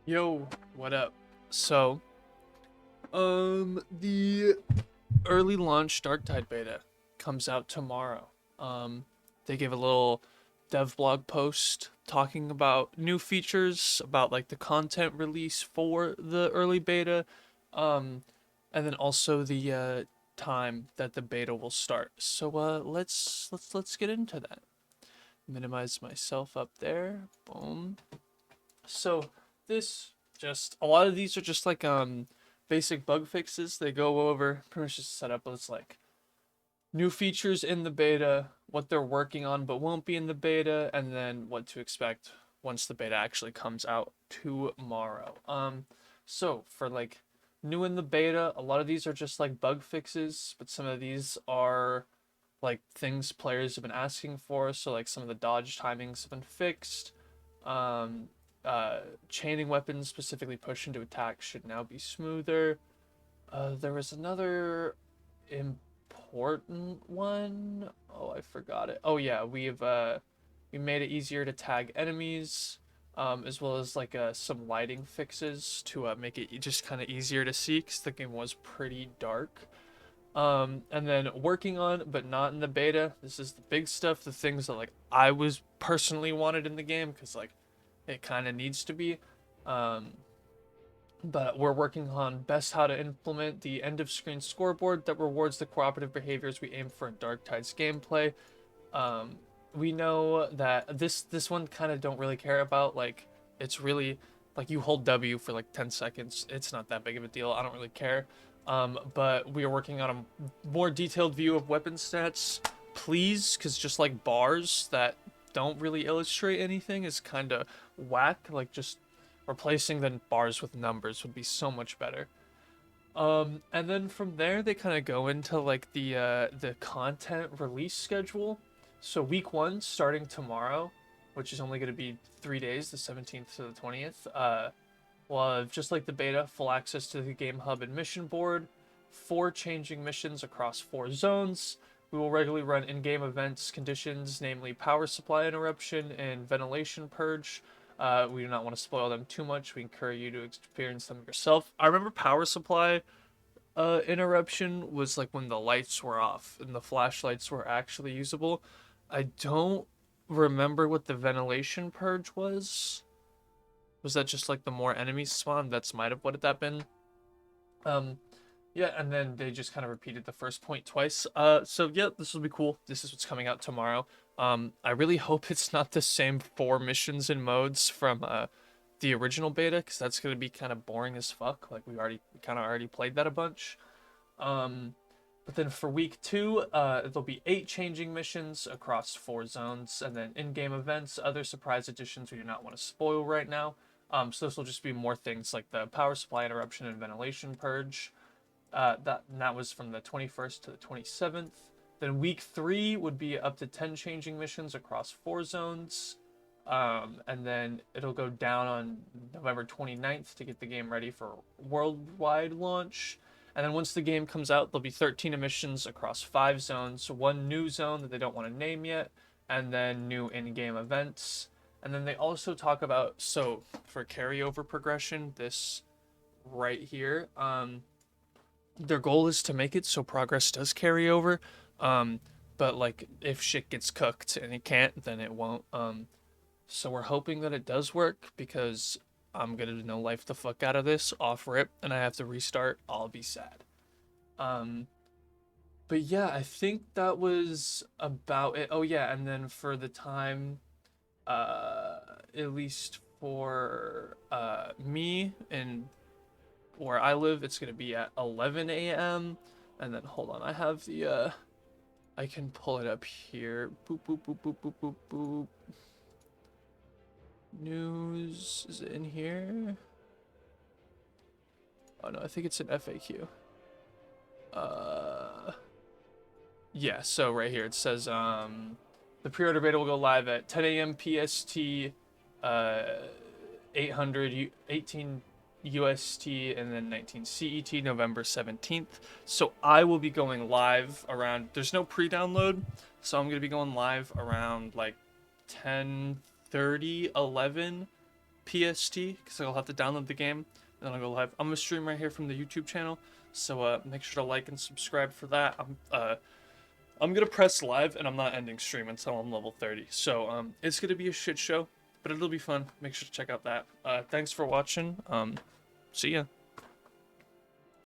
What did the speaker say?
Yo, what up? So, the early launch Darktide beta comes out tomorrow. They gave a little dev blog post talking about new features, about like the content release for the early beta, um, and then also the time that the beta will start. So, let's get into that. Minimize myself up there. Boom. So this just a lot of these are just like basic bug fixes. They go over pretty much just set up as like new features in the beta, what they're working on but won't be in the beta, and then what to expect once the beta actually comes out tomorrow. So for like new in the beta, a lot of these are just like bug fixes, but some of these are like things players have been asking for. So like some of the dodge timings have been fixed. Um, Chaining weapons specifically pushed into attack should now be smoother. There was another important one. Oh, I forgot it. Oh yeah, we made it easier to tag enemies, as well as like some lighting fixes to make it just kind of easier to see because the game was pretty dark. And then working on, but not in the beta. This is the big stuff, the things that like I was personally wanted in the game because like it kind of needs to be. Um, but we're working on best how to implement the end of screen scoreboard that rewards the cooperative behaviors we aim for in Darktide's gameplay. Um, we know that this one kind of don't really care about like it's really like you hold W for like 10 seconds. It's not that big of a deal. I don't really care. But we are working on a more detailed view of weapon stats, please, because just like bars that don't really illustrate anything is kind of whack. Like just replacing the bars with numbers would be so much better. And then from there they kind of go into like the content release schedule. So week one starting tomorrow, which is only going to be 3 days, the 17th to the 20th. We'll have just like the beta, full access to the game hub and mission board, 4 changing missions across 4 zones. We will regularly run in-game events conditions, namely power supply interruption and ventilation purge. We do not want to spoil them too much. We encourage you to experience them yourself. I remember power supply interruption was like when the lights were off and the flashlights were actually usable. I don't remember what the ventilation purge was. Was that just like the more enemies spawn? That's might have what that been. Um, yeah, and then they just kind of repeated the first point twice. So yeah, this will be cool. This is what's coming out tomorrow. I really hope it's not the same 4 missions and modes from the original beta, because that's gonna be kind of boring as fuck. Like we kind of already played that a bunch. Um, but then for week two, there'll be 8 changing missions across 4 zones, and then in-game events, other surprise additions we do not want to spoil right now. So this will just be more things like the power supply interruption and ventilation purge. That was from the 21st to the 27th. Then week three would be up to 10 changing missions across 4 zones. And then it'll go down on November 29th to get the game ready for worldwide launch. And then once the game comes out, there'll be 13 missions across 5 zones, 1 new zone that they don't want to name yet, and then new in-game events. And then they also talk about, so for carryover progression, this right here, their goal is to make it so progress does carry over. Um, but like if shit gets cooked and it can't, then it won't. So we're hoping that it does work because I'm gonna no life the fuck out of this off rip and I have to restart. I'll be sad. Um, but yeah, I think that was about it. Oh yeah, and then for the time, uh, at least for me and where I live, it's gonna be at 11 a.m. And then hold on, I have the I can pull it up here. Boop boop boop boop boop boop boop. News is it in here? Oh no, I think it's an FAQ. Uh, yeah. So right here it says the pre-order beta will go live at 10 a.m. PST, 800 18 UST, and then 19 CET, November 17th. So I will be going live around. There's no pre-download, so I'm gonna be going live around like 10:30, 11 PST, because I'll have to download the game, and then I'll go live. I'm gonna stream right here from the YouTube channel, so make sure to like and subscribe for that. I'm gonna press live, and I'm not ending stream until I'm level 30. So it's gonna be a shit show, but it'll be fun. Make sure to check out that. Thanks for watching. See ya.